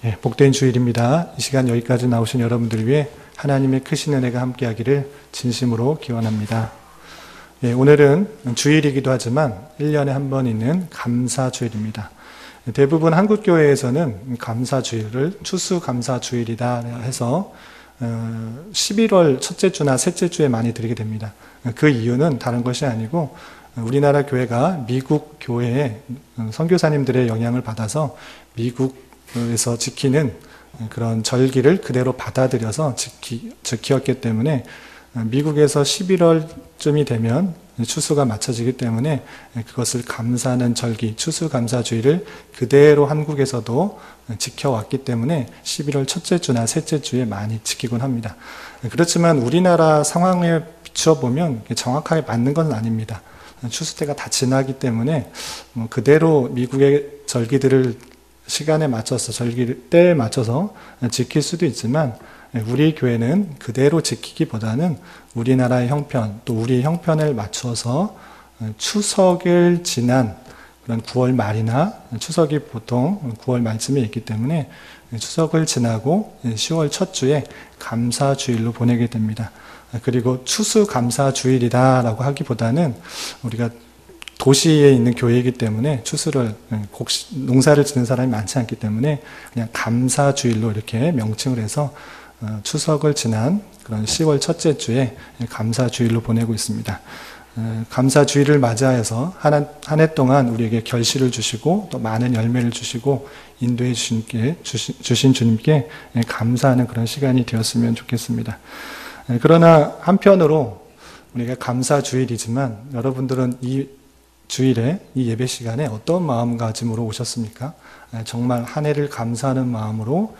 예, 복된 주일입니다. 이 시간 여기까지 나오신 여러분들을 위해 하나님의 크신 은혜가 함께하기를 진심으로 기원합니다. 예, 오늘은 주일이기도 하지만 1년에 한 번 있는 감사주일입니다. 대부분 한국교회에서는 감사주일을 추수감사주일이다 해서 11월 첫째 주나 셋째 주에 많이 드리게 됩니다. 그 이유는 다른 것이 아니고 우리나라 교회가 미국 교회의 선교사님들의 영향을 받아서 미국에서 지키는 그런 절기를 그대로 받아들여서 지켰기 때문에 미국에서 11월쯤이 되면 추수가 맞춰지기 때문에 그것을 감사하는 절기, 추수감사주의를 그대로 한국에서도 지켜왔기 때문에 11월 첫째 주나 셋째 주에 많이 지키곤 합니다. 그렇지만 우리나라 상황에 비추어 보면 정확하게 맞는 건 아닙니다. 추수 때가 다 지나기 때문에 그대로 미국의 절기들을 시간에 맞춰서 때에 맞춰서 지킬 수도 있지만 우리 교회는 그대로 지키기보다는 우리나라의 형편 또 우리의 형편을 맞춰서 추석을 지난 그런 9월 말이나 추석이 보통 9월 말쯤에 있기 때문에 추석을 지나고 10월 첫 주에 감사주일로 보내게 됩니다. 그리고 추수감사주일이다라고 하기보다는 우리가 도시에 있는 교회이기 때문에 농사를 짓는 사람이 많지 않기 때문에 그냥 감사주일로 이렇게 명칭을 해서 추석을 지난 그런 10월 첫째 주에 감사주일로 보내고 있습니다. 감사주일을 맞이해서 한 해 동안 우리에게 결실을 주시고 또 많은 열매를 주시고 인도해 주신 주님께 감사하는 그런 시간이 되었으면 좋겠습니다. 그러나 한편으로 우리가 감사주일이지만 여러분들은 이 주일에 이 예배 시간에 어떤 마음가짐으로 오셨습니까? 정말 한 해를 감사하는 마음으로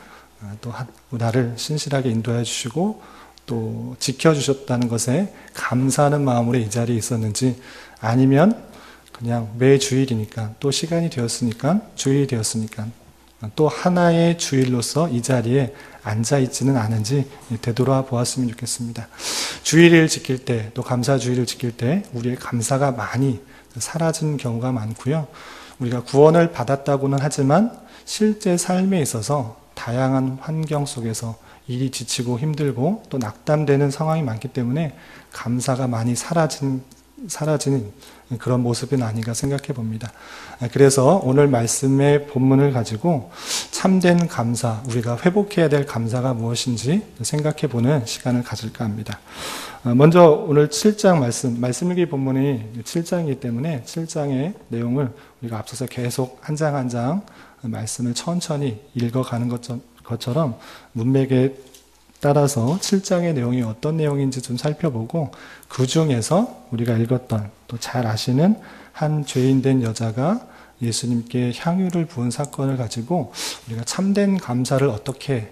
또 나를 신실하게 인도해 주시고 또 지켜주셨다는 것에 감사하는 마음으로 이 자리에 있었는지 아니면 그냥 매 주일이니까 또 시간이 되었으니까 주일이 되었으니까 또 하나의 주일로서 이 자리에 앉아있지는 않은지 되돌아보았으면 좋겠습니다. 주일을 지킬 때 또 감사주일을 지킬 때 우리의 감사가 많이 사라진 경우가 많고요. 우리가 구원을 받았다고는 하지만 실제 삶에 있어서 다양한 환경 속에서 일이 지치고 힘들고 또 낙담되는 상황이 많기 때문에 감사가 많이 사라지는 그런 모습은 아닌가 생각해 봅니다. 그래서 오늘 말씀의 본문을 가지고 참된 감사, 우리가 회복해야 될 감사가 무엇인지 생각해 보는 시간을 가질까 합니다. 먼저 오늘 7장 말씀 일기 본문이 7장이기 때문에 7장의 내용을 우리가 앞서서 계속 한 장 한 장 말씀을 천천히 읽어가는 것처럼 문맥에 따라서 7장의 내용이 어떤 내용인지 좀 살펴보고 그 중에서 우리가 읽었던 또 잘 아시는 한 죄인된 여자가 예수님께 향유를 부은 사건을 가지고 우리가 참된 감사를 어떻게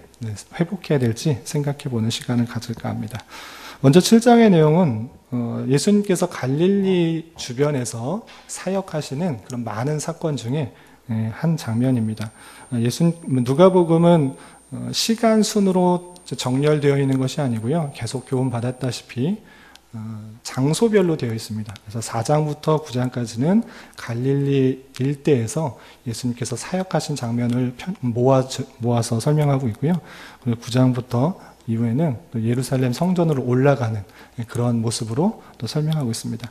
회복해야 될지 생각해보는 시간을 가질까 합니다. 먼저 7장의 내용은 예수님께서 갈릴리 주변에서 사역하시는 그런 많은 사건 중에 한 장면입니다. 누가복음은 시간 순으로 정렬되어 있는 것이 아니고요. 계속 교훈 받았다시피 장소별로 되어 있습니다. 그래서 4장부터 9장까지는 갈릴리 일대에서 예수님께서 사역하신 장면을 모아서 설명하고 있고요. 그리고 9장부터 이후에는 또 예루살렘 성전으로 올라가는 그런 모습으로 또 설명하고 있습니다.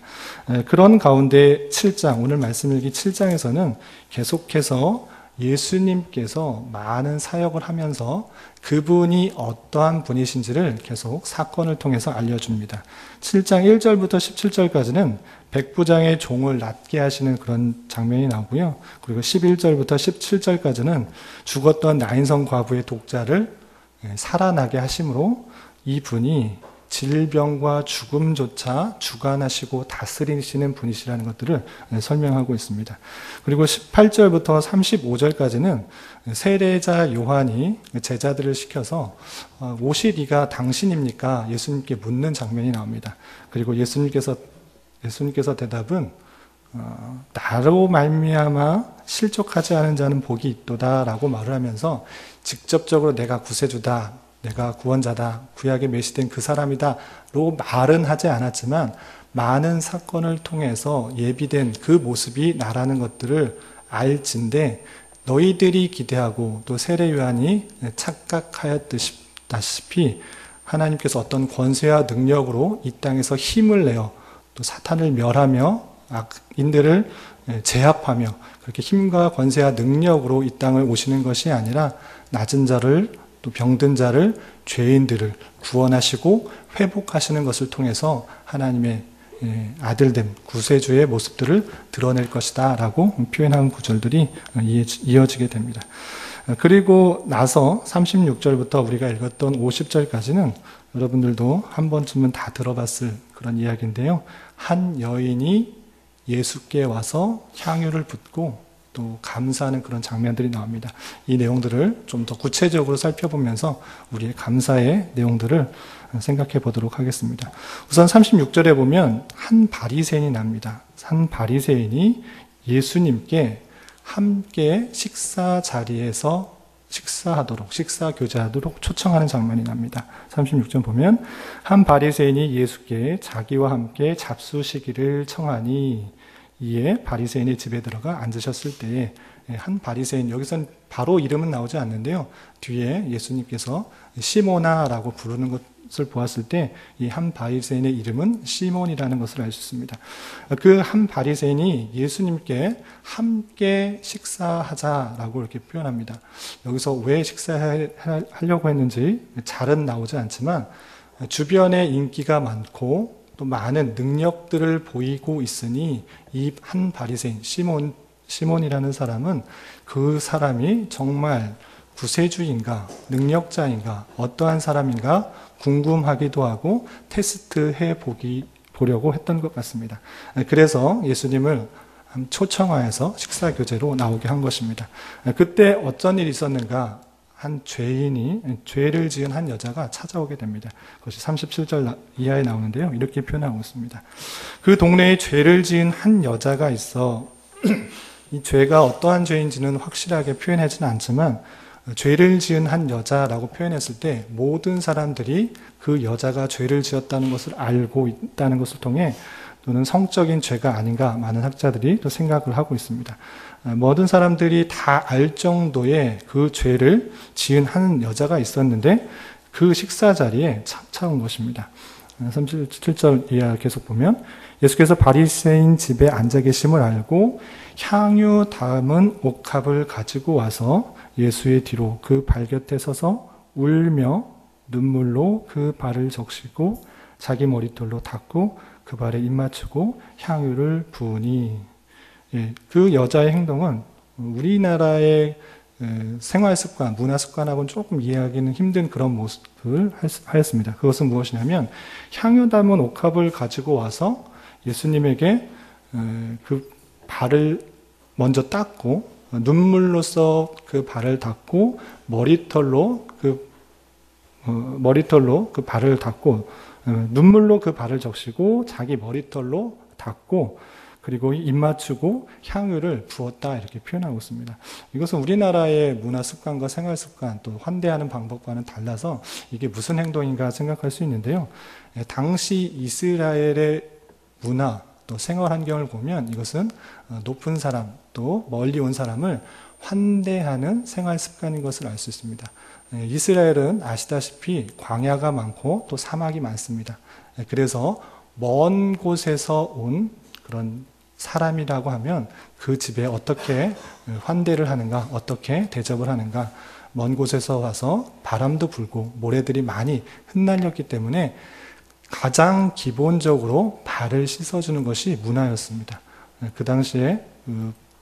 그런 가운데 7장, 오늘 말씀 일기 7장에서는 계속해서 예수님께서 많은 사역을 하면서 그분이 어떠한 분이신지를 계속 사건을 통해서 알려줍니다. 7장 1절부터 17절까지는 백부장의 종을 낫게 하시는 그런 장면이 나오고요. 그리고 11절부터 17절까지는 죽었던 나인성 과부의 독자를 살아나게 하심으로 이분이 질병과 죽음조차 주관하시고 다스리시는 분이시라는 것들을 설명하고 있습니다. 그리고 18절부터 35절까지는 세례자 요한이 제자들을 시켜서 오시리가 당신입니까? 예수님께 묻는 장면이 나옵니다. 그리고 예수님께서 대답은 나로 말미암아 실족하지 않은 자는 복이 있도다라고 말을 하면서 직접적으로 내가 구세주다, 내가 구원자다, 구약에 메시된 그 사람이다 로 말은 하지 않았지만 많은 사건을 통해서 예비된 그 모습이 나라는 것들을 알진데 너희들이 기대하고 또 세례 요한이 착각하였다시피 하나님께서 어떤 권세와 능력으로 이 땅에서 힘을 내어 또 사탄을 멸하며 악인들을 제압하며 그렇게 힘과 권세와 능력으로 이 땅을 오시는 것이 아니라 낮은 자를 또 병든 자를 죄인들을 구원하시고 회복하시는 것을 통해서 하나님의 아들됨, 구세주의 모습들을 드러낼 것이다 라고 표현한 구절들이 이어지게 됩니다. 그리고 나서 36절부터 우리가 읽었던 50절까지는 여러분들도 한 번쯤은 다 들어봤을 그런 이야기인데요. 한 여인이 예수께 와서 향유를 붓고 또 감사하는 그런 장면들이 나옵니다. 이 내용들을 좀 더 구체적으로 살펴보면서 우리의 감사의 내용들을 생각해 보도록 하겠습니다. 우선 36절에 보면 한 바리새인이 납니다. 한 바리새인이 예수님께 함께 식사 자리에서 식사 교제하도록 초청하는 장면이 납니다. 36절 보면 한 바리새인이 예수께 자기와 함께 잡수시기를 청하니 이에 바리새인의 집에 들어가 앉으셨을 때에 한 바리새인, 여기서는 바로 이름은 나오지 않는데요. 뒤에 예수님께서 시모나라고 부르는 것을 보았을 때 이 한 바리새인의 이름은 시몬이라는 것을 알 수 있습니다. 그 한 바리새인이 예수님께 함께 식사하자라고 이렇게 표현합니다. 여기서 왜 식사하려고 했는지 잘은 나오지 않지만 주변에 인기가 많고 또 많은 능력들을 보이고 있으니 이 한 바리새인 시몬이라는 사람은 그 사람이 정말 구세주인가 능력자인가 어떠한 사람인가 궁금하기도 하고 테스트해 보려고 했던 것 같습니다. 그래서 예수님을 초청하여서 식사 교제로 나오게 한 것입니다. 그때 어떤 일이 있었는가? 한 죄인이 죄를 지은 한 여자가 찾아오게 됩니다. 그것이 37절 이하에 나오는데요. 이렇게 표현하고 있습니다. 그 동네에 죄를 지은 한 여자가 있어 이 죄가 어떠한 죄인지는 확실하게 표현하지는 않지만 죄를 지은 한 여자라고 표현했을 때 모든 사람들이 그 여자가 죄를 지었다는 것을 알고 있다는 것을 통해 또는 성적인 죄가 아닌가 많은 학자들이 또 생각을 하고 있습니다. 모든 사람들이 다 알 정도의 그 죄를 지은 한 여자가 있었는데 그 식사 자리에 찾아온 것입니다. 37절 이하 계속 보면 예수께서 바리새인 집에 앉아 계심을 알고 향유 담은 옥합을 가지고 와서 예수의 뒤로 그 발 곁에 서서 울며 눈물로 그 발을 적시고 자기 머리털로 닦고 그 발에 입 맞추고 향유를 부으니 그 여자의 행동은 우리나라의 생활 습관, 문화 습관하고는 조금 이해하기는 힘든 그런 모습을 하였습니다. 그것은 무엇이냐면 향유 담은 옥합을 가지고 와서 예수님에게 그 발을 먼저 닦고 눈물로써 그 발을 닦고 머리털로 그 발을 닦고 눈물로 그 발을 적시고 자기 머리털로 닦고 그리고 입 맞추고 향유를 부었다 이렇게 표현하고 있습니다. 이것은 우리나라의 문화 습관과 생활 습관 또 환대하는 방법과는 달라서 이게 무슨 행동인가 생각할 수 있는데요. 당시 이스라엘의 문화 또 생활 환경을 보면 이것은 높은 사람 또 멀리 온 사람을 환대하는 생활 습관인 것을 알 수 있습니다. 이스라엘은 아시다시피 광야가 많고 또 사막이 많습니다. 그래서 먼 곳에서 온 그런 사람이라고 하면 그 집에 어떻게 환대를 하는가, 어떻게 대접을 하는가, 먼 곳에서 와서 바람도 불고 모래들이 많이 흩날렸기 때문에 가장 기본적으로 발을 씻어주는 것이 문화였습니다. 그 당시에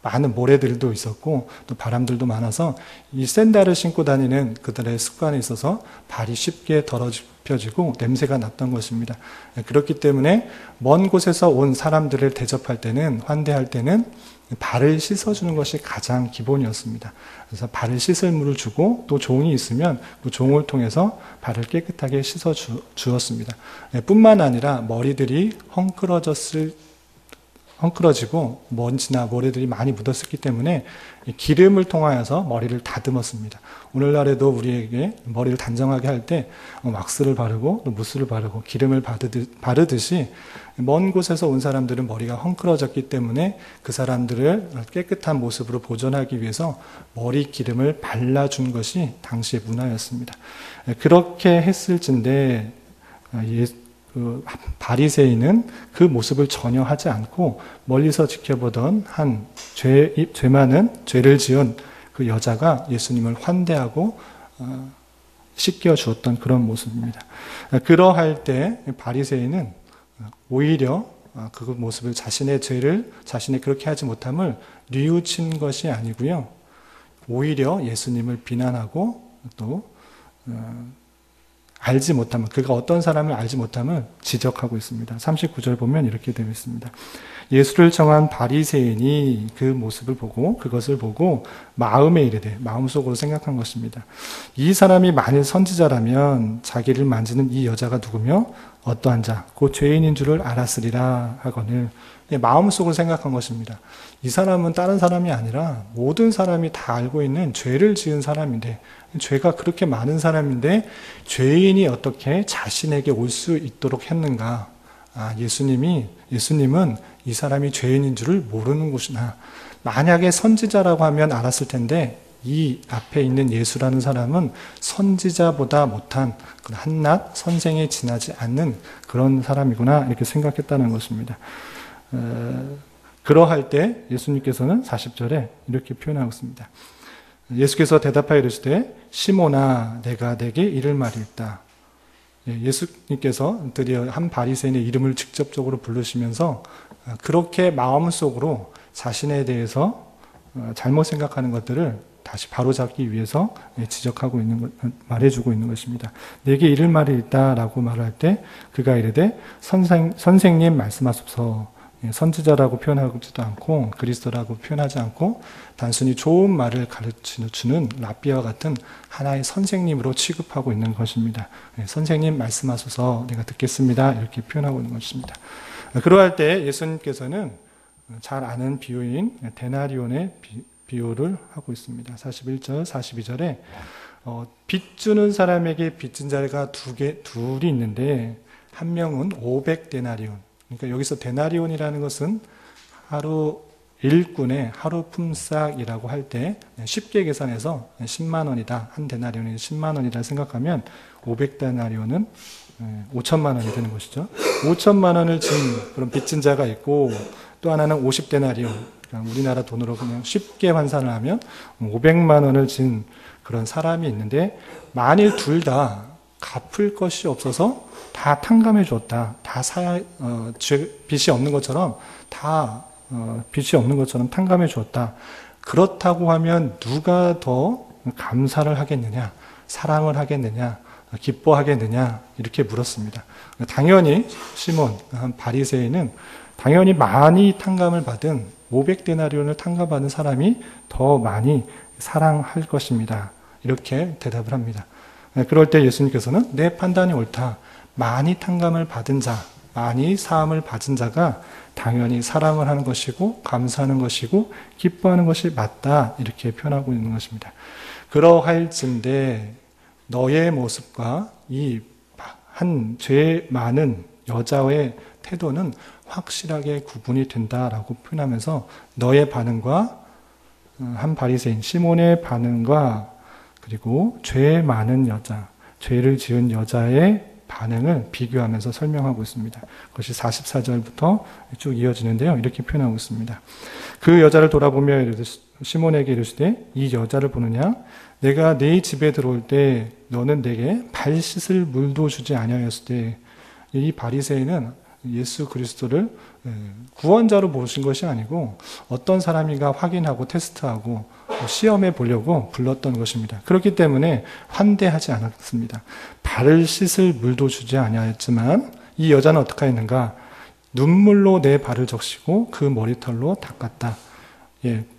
많은 모래들도 있었고 또 바람들도 많아서 이 샌들을 신고 다니는 그들의 습관에 있어서 발이 쉽게 더럽혀지고 냄새가 났던 것입니다. 그렇기 때문에 먼 곳에서 온 사람들을 대접할 때는 환대할 때는 발을 씻어주는 것이 가장 기본이었습니다. 그래서 발을 씻을 물을 주고 또 종이 있으면 그 종을 통해서 발을 깨끗하게 씻어 주었습니다. 뿐만 아니라 머리들이 헝클어지고 먼지나 모래들이 많이 묻었었기 때문에 기름을 통하여서 머리를 다듬었습니다. 오늘날에도 우리에게 머리를 단정하게 할 때 왁스를 바르고 또 무스를 바르고 기름을 바르듯이 먼 곳에서 온 사람들은 머리가 헝클어졌기 때문에 그 사람들을 깨끗한 모습으로 보존하기 위해서 머리 기름을 발라준 것이 당시의 문화였습니다. 그렇게 했을진데 바리새인은 그 모습을 전혀 하지 않고 멀리서 지켜보던 한 죄 많은 죄를 지은 그 여자가 예수님을 환대하고 씻겨 주었던 그런 모습입니다. 그러할 때 바리새인은 오히려 그 모습을 자신의 죄를 자신이 그렇게 하지 못함을 뉘우친 것이 아니고요. 오히려 예수님을 비난하고 또 알지 못함을, 그가 어떤 사람을 알지 못함을 지적하고 있습니다. 39절 보면 이렇게 되어 있습니다. 예수를 정한 바리새인이 그 모습을 보고 그것을 보고 마음에 이르되, 마음속으로 생각한 것입니다. 이 사람이 만일 선지자라면 자기를 만지는 이 여자가 누구며 어떠한 자, 곧 죄인인 줄을 알았으리라 하거늘. 마음속으로 생각한 것입니다. 이 사람은 다른 사람이 아니라 모든 사람이 다 알고 있는 죄를 지은 사람인데, 죄가 그렇게 많은 사람인데 죄인이 어떻게 자신에게 올 수 있도록 했는가? 예수님은 이 사람이 죄인인 줄을 모르는 것이나, 만약에 선지자라고 하면 알았을 텐데 이 앞에 있는 예수라는 사람은 선지자보다 못한 한낱 선생에 지나지 않는 그런 사람이구나, 이렇게 생각했다는 것입니다. 그러할 때 예수님께서는 40절에 이렇게 표현하고 있습니다. 예수께서 대답하여 이르시되 시몬아 내가 내게 이를 말이 있다. 예수님께서 드디어 한 바리새인의 이름을 직접적으로 부르시면서 그렇게 마음속으로 자신에 대해서 잘못 생각하는 것들을 다시 바로잡기 위해서 지적하고 있는 것, 말해주고 있는 것입니다. 내게 이를 말이 있다라고 말할 때 그가 이르되 선생님 말씀하소서. 선지자라고 표현하지도 않고 그리스도라고 표현하지 않고 단순히 좋은 말을 가르쳐주는 랍비와 같은 하나의 선생님으로 취급하고 있는 것입니다. 선생님 말씀하소서 내가 듣겠습니다, 이렇게 표현하고 있는 것입니다. 그러할 때 예수님께서는 잘 아는 비유인 데나리온의 비유를 하고 있습니다. 41절, 42절에 빚 주는 사람에게 빚진 자가 둘이 있는데 한 명은 500데나리온, 그러니까 여기서 데나리온이라는 것은 하루 일꾼의 하루 품삯이라고 할 때 쉽게 계산해서 10만 원이다. 한 데나리온이 10만 원이다 생각하면 500데나리온은 5천만 원이 되는 것이죠. 5천만 원을 진 그런 빚진 자가 있고 또 하나는 50데나리온, 그러니까 우리나라 돈으로 그냥 쉽게 환산을 하면 500만 원을 진 그런 사람이 있는데 만일 둘 다 갚을 것이 없어서 다 탕감해 줬다. 다 빚이 없는 것처럼 빚이 없는 것처럼 탕감해 줬다. 그렇다고 하면 누가 더 감사를 하겠느냐, 사랑을 하겠느냐, 기뻐하겠느냐, 이렇게 물었습니다. 당연히 시몬 바리새인은 당연히 많이 탕감을 받은 500데나리온을 탕감받은 사람이 더 많이 사랑할 것입니다. 이렇게 대답을 합니다. 그럴 때 예수님께서는 내 판단이 옳다. 많이 탕감을 받은 자, 많이 사함을 받은 자가 당연히 사랑을 하는 것이고 감사하는 것이고 기뻐하는 것이 맞다, 이렇게 표현하고 있는 것입니다. 그러할진대 너의 모습과 이 한 죄 많은 여자의 태도는 확실하게 구분이 된다라고 표현하면서 너의 반응과 한 바리새인 시몬의 반응과 그리고 죄 많은 여자, 죄를 지은 여자의 반응을 비교하면서 설명하고 있습니다. 그것이 44절부터 쭉 이어지는데요. 이렇게 표현하고 있습니다. 그 여자를 돌아보며 시몬에게 이르시되 이 여자를 보느냐? 내가 네 집에 들어올 때 너는 내게 발 씻을 물도 주지 아니하였을 때, 이 바리새인은 예수 그리스도를 구원자로 보신 것이 아니고 어떤 사람인가 확인하고 테스트하고 시험해 보려고 불렀던 것입니다. 그렇기 때문에 환대하지 않았습니다. 발을 씻을 물도 주지 아니하였지만 이 여자는 어떻게 했는가? 눈물로 내 발을 적시고 그 머리털로 닦았다.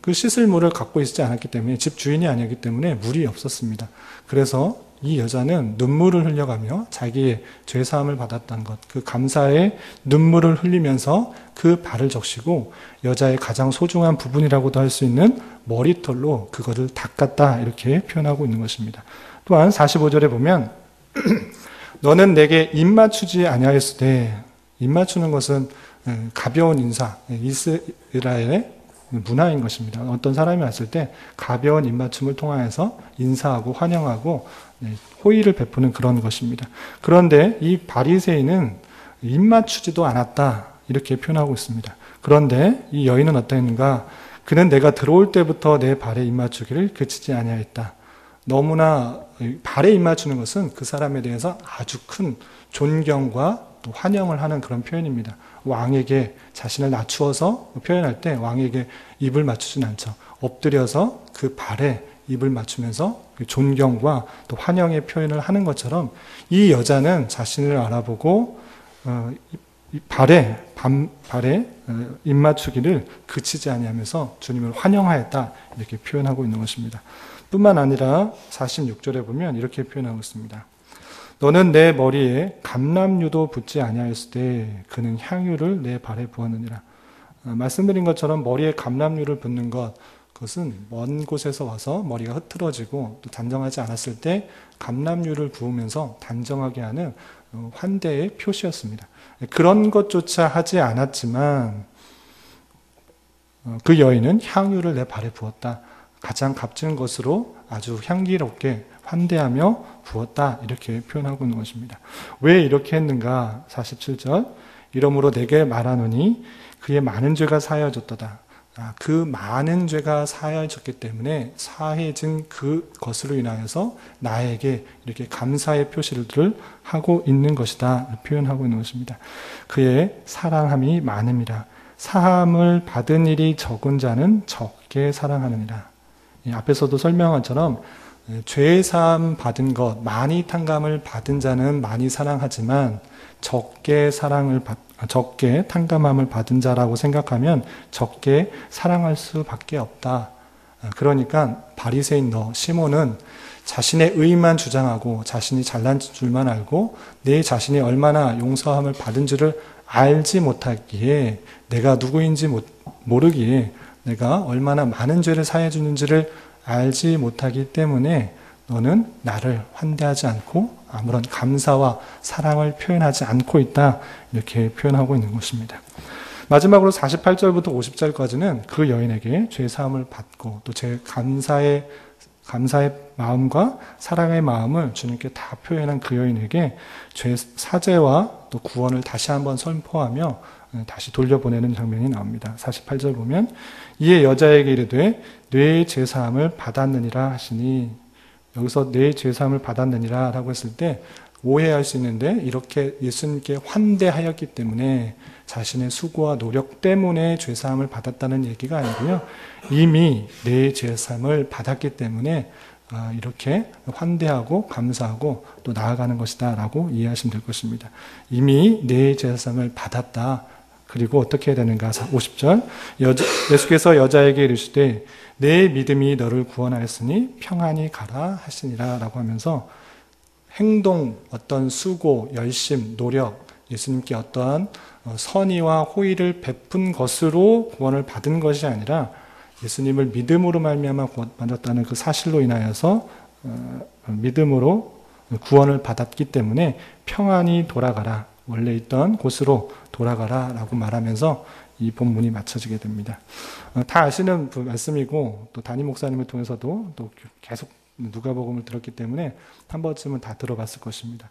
그 씻을 물을 갖고 있지 않았기 때문에, 집 주인이 아니었기 때문에 물이 없었습니다. 그래서 이 여자는 눈물을 흘려가며 자기의 죄사함을 받았다는 것, 그 감사의 눈물을 흘리면서 그 발을 적시고 여자의 가장 소중한 부분이라고도 할 수 있는 머리털로 그것을 닦았다, 이렇게 표현하고 있는 것입니다. 또한 45절에 보면 너는 내게 입 맞추지 아니하였으되, 입 맞추는 것은 가벼운 인사, 이스라엘의 문화인 것입니다. 어떤 사람이 왔을 때 가벼운 입맞춤을 통하여서 인사하고 환영하고 호의를 베푸는 그런 것입니다. 그런데 이 바리새인은 입맞추지도 않았다, 이렇게 표현하고 있습니다. 그런데 이 여인은 어떠했는가? 그는 내가 들어올 때부터 내 발에 입맞추기를 그치지 아니하였다. 너무나 발에 입맞추는 것은 그 사람에 대해서 아주 큰 존경과 또 환영을 하는 그런 표현입니다. 왕에게 자신을 낮추어서 표현할 때 왕에게 입을 맞추진 않죠. 엎드려서 그 발에 입을 맞추면서 존경과 또 환영의 표현을 하는 것처럼 이 여자는 자신을 알아보고 발에 입 맞추기를 그치지 아니하면서 주님을 환영하였다, 이렇게 표현하고 있는 것입니다. 뿐만 아니라 46절에 보면 이렇게 표현하고 있습니다. 너는 내 머리에 감람유도 붓지 아니하였을 때 그는 향유를 내 발에 부었느니라. 말씀드린 것처럼 머리에 감람유를 붓는 것, 그것은 먼 곳에서 와서 머리가 흐트러지고 또 단정하지 않았을 때 감람유를 부으면서 단정하게 하는 환대의 표시였습니다. 그런 것조차 하지 않았지만 그 여인은 향유를 내 발에 부었다. 가장 값진 것으로 아주 향기롭게 환대하며 부었다, 이렇게 표현하고 있는 것입니다. 왜 이렇게 했는가? 47절, 이러므로 내게 말하노니 그의 많은 죄가 사하여졌도다. 그 많은 죄가 사하여졌기 때문에 사해진 그것으로 인하여서 나에게 이렇게 감사의 표시를 하고 있는 것이다, 표현하고 있는 것입니다. 그의 사랑함이 많음이라. 사함을 받은 일이 적은 자는 적게 사랑하느니라. 앞에서도 설명한 것처럼 죄사함 받은 것, 많이 탕감을 받은 자는 많이 사랑하지만 적게 탕감함을 받은 자라고 생각하면 적게 사랑할 수밖에 없다. 그러니까 바리새인 시몬은 자신의 의만 주장하고 자신이 잘난 줄만 알고 내 자신이 얼마나 용서함을 받은 줄을 알지 못하기에, 내가 누구인지 모르기에, 내가 얼마나 많은 죄를 사해 주는지를 알지 못하기 때문에 너는 나를 환대하지 않고 아무런 감사와 사랑을 표현하지 않고 있다, 이렇게 표현하고 있는 것입니다. 마지막으로 48절부터 50절까지는 그 여인에게 죄사함을 받고 또 제 감사의 마음과 사랑의 마음을 주님께 다 표현한 그 여인에게 죄 사죄와 또 구원을 다시 한번 선포하며 다시 돌려보내는 장면이 나옵니다. 48절 보면 이에 여자에게 이르되 뇌의 죄사함을 받았느니라 하시니, 여기서 뇌의 죄사함을 받았느니라 라고 했을 때 오해할 수 있는데, 이렇게 예수님께 환대하였기 때문에 자신의 수고와 노력 때문에 죄사함을 받았다는 얘기가 아니고요, 이미 뇌의 죄사함을 받았기 때문에 이렇게 환대하고 감사하고 또 나아가는 것이다 라고 이해하시면 될 것입니다. 이미 뇌의 죄사함을 받았다. 그리고 어떻게 해야 되는가? 50절, 예수께서 여자에게 이르시되 내 믿음이 너를 구원하였으니 평안히 가라 하시니라 라고 하면서 행동, 어떤 수고, 열심, 노력, 예수님께 어떠한 선의와 호의를 베푼 것으로 구원을 받은 것이 아니라 예수님을 믿음으로 말미암아 구원받았다는 그 사실로 인하여서 믿음으로 구원을 받았기 때문에 평안히 돌아가라, 원래 있던 곳으로 돌아가라 라고 말하면서 이 본문이 맞춰지게 됩니다. 다 아시는 말씀이고 또 담임 목사님을 통해서도 또 계속 누가복음을 들었기 때문에 한 번쯤은 다 들어봤을 것입니다.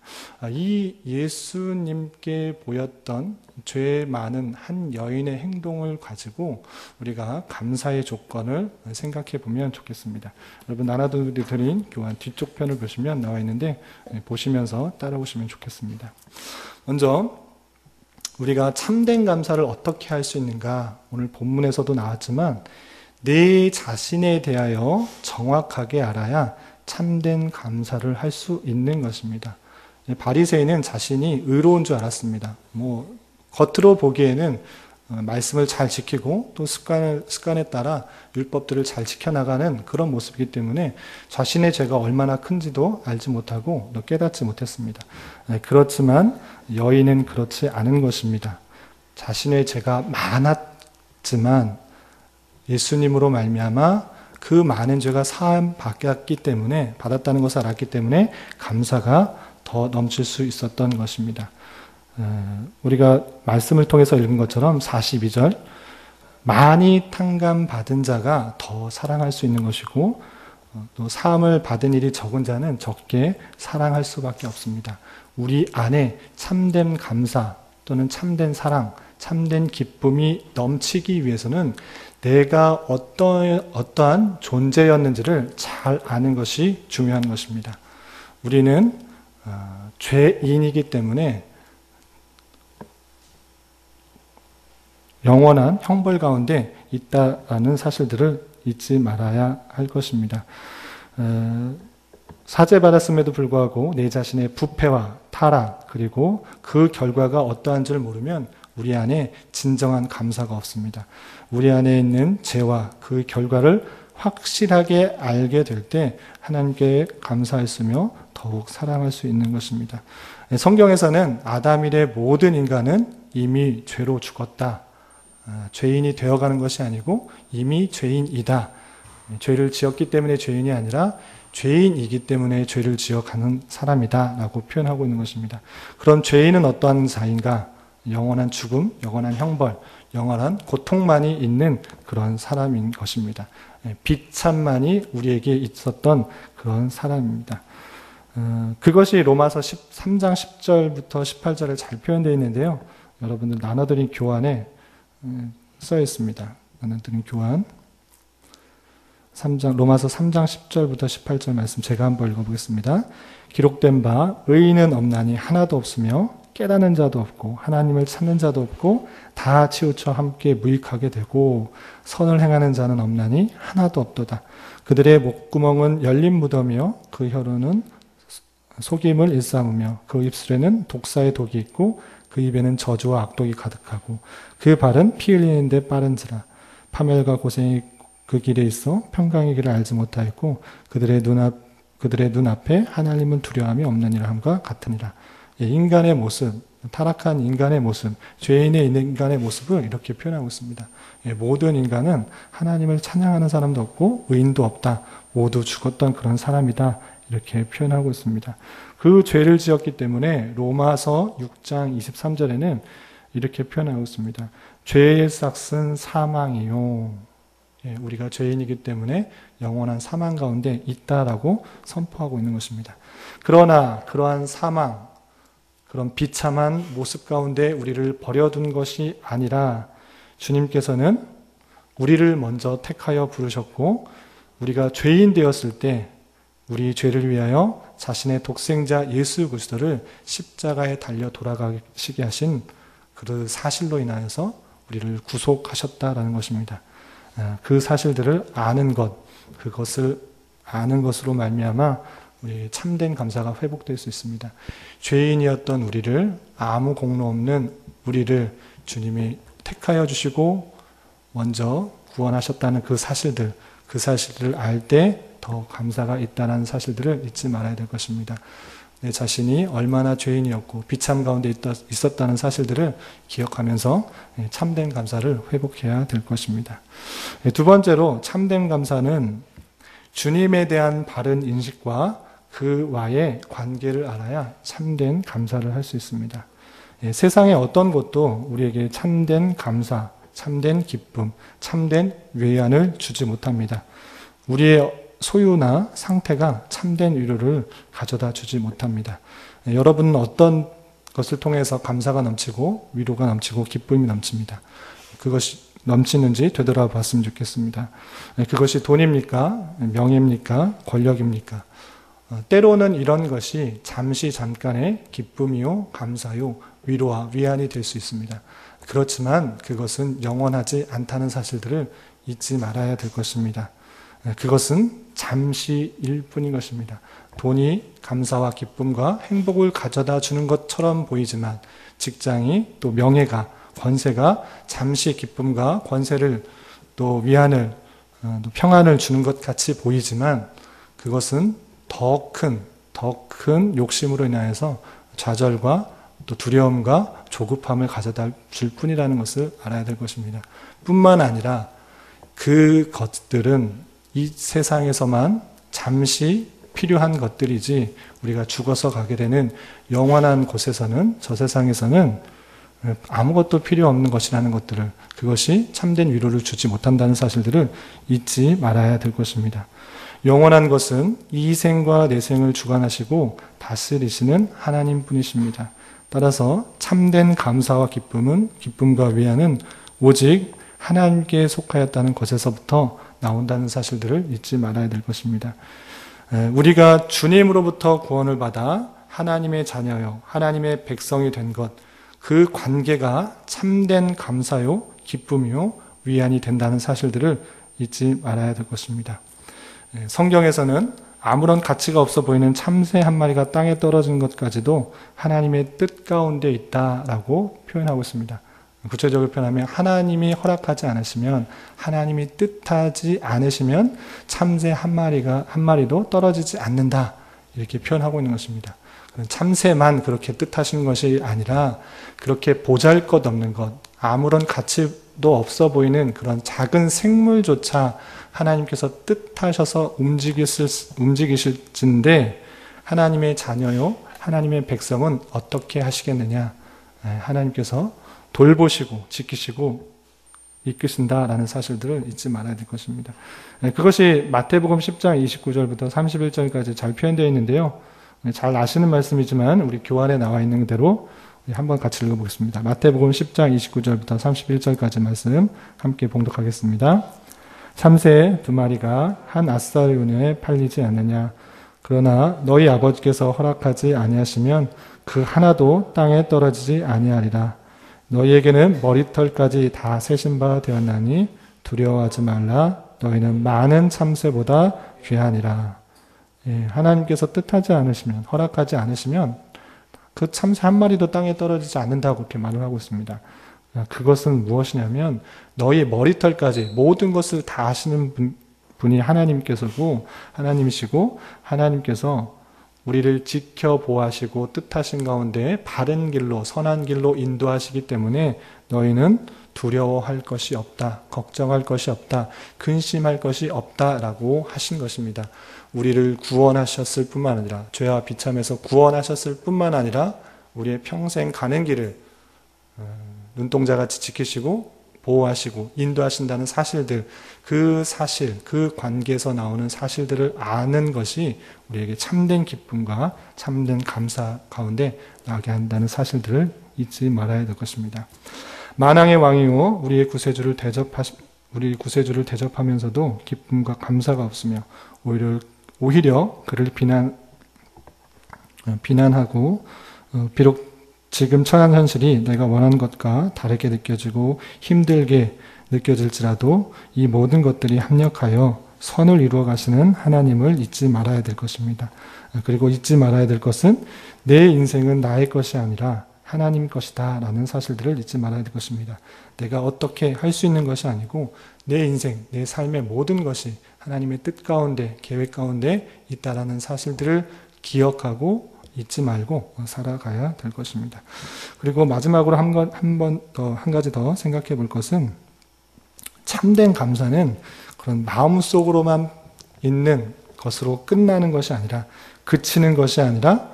이 예수님께 보였던 죄 많은 한 여인의 행동을 가지고 우리가 감사의 조건을 생각해 보면 좋겠습니다. 여러분, 나눠드린 교환 뒤쪽 편을 보시면 나와 있는데 보시면서 따라오시면 좋겠습니다. 먼저 우리가 참된 감사를 어떻게 할 수 있는가? 오늘 본문에서도 나왔지만 내 자신에 대하여 정확하게 알아야 참된 감사를 할 수 있는 것입니다. 바리새인은 자신이 의로운 줄 알았습니다. 겉으로 보기에는 말씀을 잘 지키고 또 습관에 따라 율법들을 잘 지켜나가는 그런 모습이기 때문에 자신의 죄가 얼마나 큰지도 알지 못하고 또 깨닫지 못했습니다. 그렇지만 여인은 그렇지 않은 것입니다. 자신의 죄가 많았지만 예수님으로 말미암아 그 많은 죄가 사함 받았기 때문에, 받았다는 것을 알았기 때문에 감사가 더 넘칠 수 있었던 것입니다. 우리가 말씀을 통해서 읽은 것처럼 42절, 많이 탕감받은 자가 더 사랑할 수 있는 것이고 또 사함을 받은 일이 적은 자는 적게 사랑할 수밖에 없습니다. 우리 안에 참된 감사 또는 참된 사랑, 참된 기쁨이 넘치기 위해서는 내가 어떠한 존재였는지를 잘 아는 것이 중요한 것입니다. 우리는 죄인이기 때문에 영원한 형벌 가운데 있다라는 사실들을 잊지 말아야 할 것입니다. 사죄받았음에도 불구하고 내 자신의 부패와 타락 그리고 그 결과가 어떠한지를 모르면 우리 안에 진정한 감사가 없습니다. 우리 안에 있는 죄와 그 결과를 확실하게 알게 될 때 하나님께 감사했으며 더욱 사랑할 수 있는 것입니다. 성경에서는 아담 이래 모든 인간은 이미 죄로 죽었다. 죄인이 되어가는 것이 아니고 이미 죄인이다. 죄를 지었기 때문에 죄인이 아니라 죄인이기 때문에 죄를 지어가는 사람이다 라고 표현하고 있는 것입니다. 그럼 죄인은 어떠한 자인가? 영원한 죽음, 영원한 형벌, 영원한 고통만이 있는 그런 사람인 것입니다. 비참만이 우리에게 있었던 그런 사람입니다. 그것이 로마서 3장 10절부터 18절에 잘 표현되어 있는데요. 여러분들 나눠드린 교환에 써 있습니다. 나눠드린 교환 로마서 3장 10절부터 18절 말씀 제가 한번 읽어보겠습니다. 기록된 바 의인은 없나니 하나도 없으며 깨닫는 자도 없고 하나님을 찾는 자도 없고 다 치우쳐 함께 무익하게 되고 선을 행하는 자는 없나니 하나도 없도다. 그들의 목구멍은 열린 무덤이요 그 혀로는 속임을 일삼으며 그 입술에는 독사의 독이 있고 그 입에는 저주와 악독이 가득하고 그 발은 피 흘리는 데 빠른지라. 파멸과 고생이 그 길에 있어 평강의 길을 알지 못하였고 그들의 눈앞에 하나님은 두려움이 없느니라 함과 같으니라. 인간의 모습, 타락한 인간의 모습, 죄인의 인간의 모습을 이렇게 표현하고 있습니다. 모든 인간은 하나님을 찬양하는 사람도 없고 의인도 없다. 모두 죽었던 그런 사람이다. 이렇게 표현하고 있습니다. 그 죄를 지었기 때문에 로마서 6장 23절에는 이렇게 표현하고 있습니다. 죄의 삭은 사망이요. 우리가 죄인이기 때문에 영원한 사망 가운데 있다라고 선포하고 있는 것입니다. 그러나 그러한 사망, 그런 비참한 모습 가운데 우리를 버려둔 것이 아니라 주님께서는 우리를 먼저 택하여 부르셨고 우리가 죄인 되었을 때 우리 죄를 위하여 자신의 독생자 예수 그리스도를 십자가에 달려 돌아가시게 하신 그 사실로 인하여서 우리를 구속하셨다라는 것입니다. 그 사실들을 아는 것, 그것을 아는 것으로 말미암아 우리 참된 감사가 회복될 수 있습니다. 죄인이었던 우리를, 아무 공로 없는 우리를 주님이 택하여 주시고 먼저 구원하셨다는 그 사실들을 알 때 더 감사가 있다는 사실들을 잊지 말아야 될 것입니다. 내 자신이 얼마나 죄인이었고 비참 가운데 있었다는 사실들을 기억하면서 참된 감사를 회복해야 될 것입니다. 두 번째로 참된 감사는 주님에 대한 바른 인식과 그와의 관계를 알아야 참된 감사를 할 수 있습니다. 세상의 어떤 것도 우리에게 참된 감사, 참된 기쁨, 참된 외안을 주지 못합니다. 우리의 소유나 상태가 참된 위로를 가져다 주지 못합니다. 여러분은 어떤 것을 통해서 감사가 넘치고 위로가 넘치고 기쁨이 넘칩니다. 그것이 넘치는지 되돌아봤으면 좋겠습니다. 그것이 돈입니까? 명예입니까? 권력입니까? 때로는 이런 것이 잠깐의 기쁨이요, 감사요, 위로와 위안이 될 수 있습니다. 그렇지만 그것은 영원하지 않다는 사실들을 잊지 말아야 될 것입니다. 그것은 잠시일 뿐인 것입니다. 돈이 감사와 기쁨과 행복을 가져다 주는 것처럼 보이지만 직장이 또 명예가 권세가 잠시 기쁨과 권세를 또 위안을 또 평안을 주는 것 같이 보이지만 그것은 더 큰 욕심으로 인하여서 좌절과 또 두려움과 조급함을 가져다 줄 뿐이라는 것을 알아야 될 것입니다. 뿐만 아니라 그 것들은 이 세상에서만 잠시 필요한 것들이지 우리가 죽어서 가게 되는 영원한 곳에서는, 저 세상에서는 아무것도 필요 없는 것이라는 것들을, 그것이 참된 위로를 주지 못한다는 사실들을 잊지 말아야 될 것입니다. 영원한 것은 이 생과 내생을 주관하시고 다스리시는 하나님 뿐이십니다. 따라서 참된 감사와 기쁨과 위안은 오직 하나님께 속하였다는 것에서부터 나온다는 사실들을 잊지 말아야 될 것입니다. 우리가 주님으로부터 구원을 받아 하나님의 자녀요, 하나님의 백성이 된 것, 그 관계가 참된 감사요, 기쁨이요, 위안이 된다는 사실들을 잊지 말아야 될 것입니다. 성경에서는 아무런 가치가 없어 보이는 참새 한 마리가 땅에 떨어진 것까지도 하나님의 뜻 가운데 있다라고 표현하고 있습니다. 구체적으로 표현하면 하나님이 허락하지 않으시면, 하나님이 뜻하지 않으시면 참새 한 마리도 떨어지지 않는다, 이렇게 표현하고 있는 것입니다. 참새만 그렇게 뜻하신 것이 아니라 그렇게 보잘것없는 것, 아무런 가치도 없어 보이는 그런 작은 생물조차 하나님께서 뜻하셔서 움직이실진데 하나님의 자녀요, 하나님의 백성은 어떻게 하시겠느냐? 하나님께서 돌보시고 지키시고 이끄신다라는 사실들을 잊지 말아야 될 것입니다. 그것이 마태복음 10장 29절부터 31절까지 잘 표현되어 있는데요. 잘 아시는 말씀이지만 우리 교환에 나와 있는 대로 한번 같이 읽어보겠습니다. 마태복음 10장 29절부터 31절까지 말씀 함께 봉독하겠습니다. 참새 두 마리가 한 아스타리 운에 팔리지 않느냐? 그러나 너희 아버지께서 허락하지 아니하시면 그 하나도 땅에 떨어지지 아니하리라. 너희에게는 머리털까지 다 세신 바 되었나니 두려워하지 말라. 너희는 많은 참새보다 귀하니라. 하나님께서 뜻하지 않으시면, 허락하지 않으시면 그 참새 한 마리도 땅에 떨어지지 않는다고 그렇게 말을 하고 있습니다. 그것은 무엇이냐면 너희 머리털까지 모든 것을 다 아시는 분이 하나님께서고, 하나님이시고, 하나님께서 우리를 지켜보아시고 뜻하신 가운데 바른 길로, 선한 길로 인도하시기 때문에 너희는 두려워할 것이 없다, 걱정할 것이 없다, 근심할 것이 없다라고 하신 것입니다. 우리를 구원하셨을 뿐만 아니라, 죄와 비참에서 구원하셨을 뿐만 아니라 우리의 평생 가는 길을 눈동자같이 지키시고 보호하시고 인도하신다는 사실들, 그 사실, 그 관계에서 나오는 사실들을 아는 것이 우리에게 참된 기쁨과 참된 감사 가운데 나게 한다는 사실들을 잊지 말아야 될 것입니다. 만왕의 왕이요 우리 구세주를 대접하면서도 기쁨과 감사가 없으며 오히려 그를 비난하고 비록 지금 처한 현실이 내가 원하는 것과 다르게 느껴지고 힘들게 느껴질지라도 이 모든 것들이 합력하여 선을 이루어 가시는 하나님을 잊지 말아야 될 것입니다. 그리고 잊지 말아야 될 것은 내 인생은 나의 것이 아니라 하나님 것이다 라는 사실들을 잊지 말아야 될 것입니다. 내가 어떻게 할 수 있는 것이 아니고 내 인생, 내 삶의 모든 것이 하나님의 뜻 가운데, 계획 가운데 있다라는 사실들을 기억하고 잊지 말고 살아가야 될 것입니다. 그리고 마지막으로 한 가지 더 생각해 볼 것은, 참된 감사는 그런 마음속으로만 있는 것으로 끝나는 것이 아니라, 그치는 것이 아니라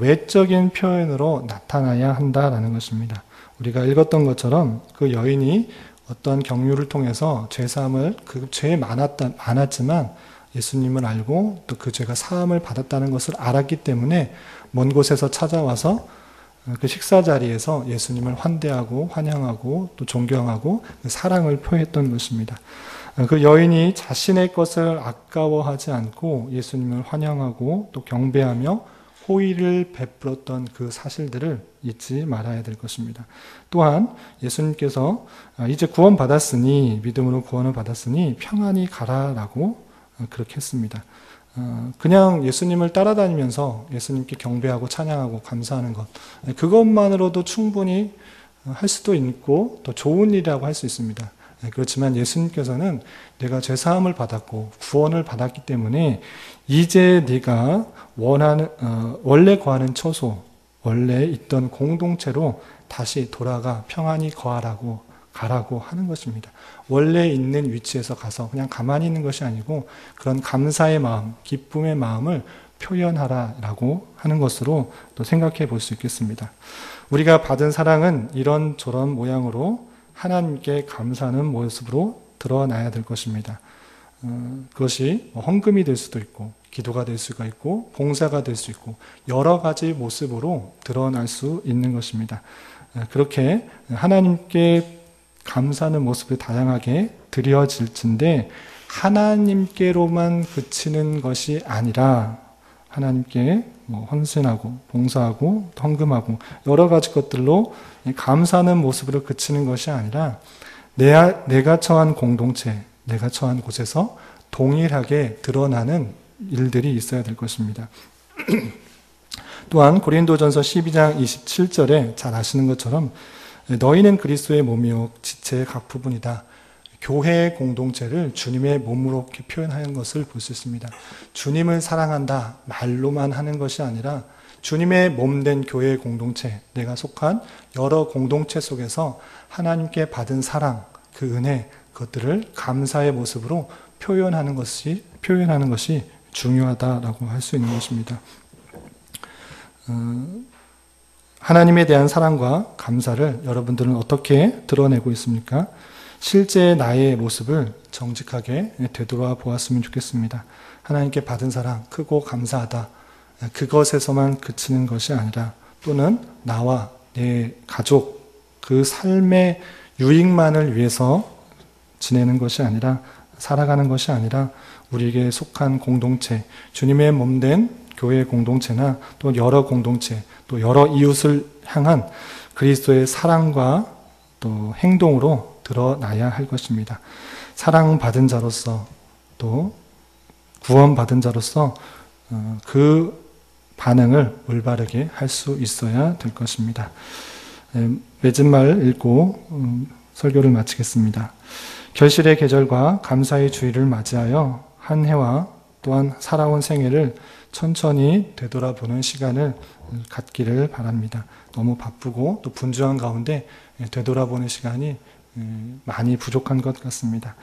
외적인 표현으로 나타나야 한다라는 것입니다. 우리가 읽었던 것처럼 그 여인이 어떤 경유를 통해서 죄사함을, 그 죄 많았지만 예수님을 알고 또 그 죄가 사함을 받았다는 것을 알았기 때문에 먼 곳에서 찾아와서 그 식사 자리에서 예수님을 환대하고 환영하고 또 존경하고 그 사랑을 표했던 것입니다. 그 여인이 자신의 것을 아까워하지 않고 예수님을 환영하고 또 경배하며 호의를 베풀었던 그 사실들을 잊지 말아야 될 것입니다. 또한 예수님께서 이제 구원받았으니, 믿음으로 구원을 받았으니 평안히 가라라고 그렇게 했습니다. 그냥 예수님을 따라다니면서 예수님께 경배하고 찬양하고 감사하는 것, 그것만으로도 충분히 할 수도 있고 또 좋은 일이라고 할 수 있습니다. 그렇지만 예수님께서는 내가 죄사함을 받았고 구원을 받았기 때문에 이제 네가 원래 거하는 처소, 원래 있던 공동체로 다시 돌아가 평안히 가라고 하는 것입니다. 원래 있는 위치에서 가서 그냥 가만히 있는 것이 아니고 그런 감사의 마음, 기쁨의 마음을 표현하라라고 하는 것으로 또 생각해 볼 수 있겠습니다. 우리가 받은 사랑은 이런저런 모양으로 하나님께 감사하는 모습으로 드러나야 될 것입니다. 그것이 헌금이 될 수도 있고 기도가 될 수가 있고 봉사가 될 수 있고 여러 가지 모습으로 드러날 수 있는 것입니다. 그렇게 하나님께 감사하는 모습이 다양하게 드려질진데 하나님께로만 그치는 것이 아니라 하나님께 헌신하고 봉사하고 헌금하고 여러 가지 것들로 감사하는 모습으로 그치는 것이 아니라 내가 처한 공동체, 내가 처한 곳에서 동일하게 드러나는 일들이 있어야 될 것입니다. 또한 고린도전서 12장 27절에 잘 아시는 것처럼 너희는 그리스도의 몸이요 지체의 각 부분이다. 교회의 공동체를 주님의 몸으로 이렇게 표현하는 것을 볼 수 있습니다. 주님을 사랑한다 말로만 하는 것이 아니라 주님의 몸된 교회의 공동체, 내가 속한 여러 공동체 속에서 하나님께 받은 사랑, 그 은혜, 그것들을 감사의 모습으로 표현하는 것이 중요하다라고 할 수 있는 것입니다. 하나님에 대한 사랑과 감사를 여러분들은 어떻게 드러내고 있습니까? 실제 나의 모습을 정직하게 되돌아 보았으면 좋겠습니다. 하나님께 받은 사랑, 크고 감사하다. 그것에서만 그치는 것이 아니라 또는 나와 내 가족, 그 삶의 유익만을 위해서 지내는 것이 아니라 살아가는 것이 아니라 우리에게 속한 공동체, 주님의 몸된 교회 공동체나 또 여러 공동체, 또 여러 이웃을 향한 그리스도의 사랑과 또 행동으로 드러나야 할 것입니다. 사랑받은 자로서 또 구원받은 자로서 그 반응을 올바르게 할 수 있어야 될 것입니다. 맺은 말 읽고 설교를 마치겠습니다. 결실의 계절과 감사의 주일을 맞이하여 한 해와 또한 살아온 생애를 천천히 되돌아보는 시간을 갖기를 바랍니다. 너무 바쁘고 또 분주한 가운데 되돌아보는 시간이 많이 부족한 것 같습니다.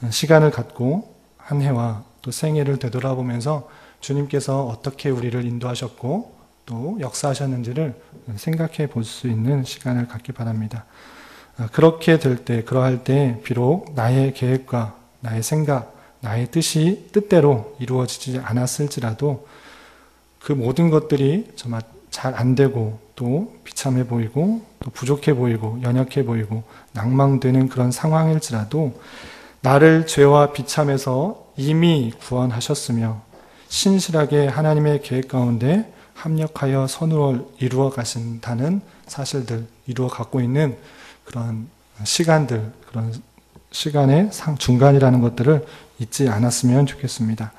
시간을 갖고 한 해와 또 생애를 되돌아보면서 주님께서 어떻게 우리를 인도하셨고 또 역사하셨는지를 생각해 볼 수 있는 시간을 갖기 바랍니다. 그렇게 될 때, 그러할 때 비록 나의 계획과 나의 생각, 나의 뜻대로 이루어지지 않았을지라도 그 모든 것들이 정말 잘 안 되고 또 비참해 보이고 또 부족해 보이고 연약해 보이고 낭망되는 그런 상황일지라도 나를 죄와 비참에서 이미 구원하셨으며 신실하게 하나님의 계획 가운데 합력하여 선을 이루어 가신다는 사실들, 이루어 갖고 있는 그런 시간들, 그런 시간의 중간이라는 것들을 잊지 않았으면 좋겠습니다.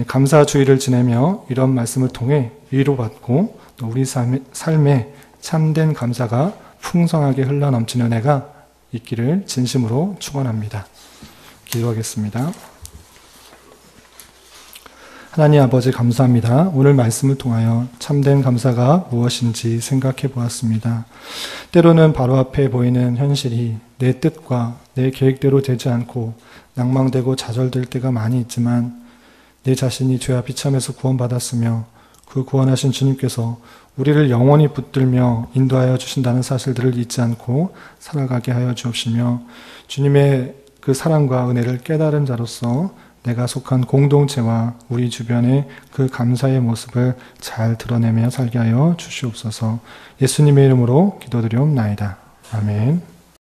감사 주일을 지내며 이런 말씀을 통해 위로받고 또 우리 삶에 참된 감사가 풍성하게 흘러넘치는 해가 있기를 진심으로 축원합니다. 기도하겠습니다. 하나님 아버지 감사합니다. 오늘 말씀을 통하여 참된 감사가 무엇인지 생각해 보았습니다. 때로는 바로 앞에 보이는 현실이 내 뜻과 내 계획대로 되지 않고 낭망되고 좌절될 때가 많이 있지만 내 자신이 죄와 비참에서 구원받았으며 그 구원하신 주님께서 우리를 영원히 붙들며 인도하여 주신다는 사실들을 잊지 않고 살아가게 하여 주옵시며 주님의 그 사랑과 은혜를 깨달은 자로서 내가 속한 공동체와 우리 주변의 그 감사의 모습을 잘 드러내며 살게 하여 주시옵소서. 예수님의 이름으로 기도드리옵나이다. 아멘.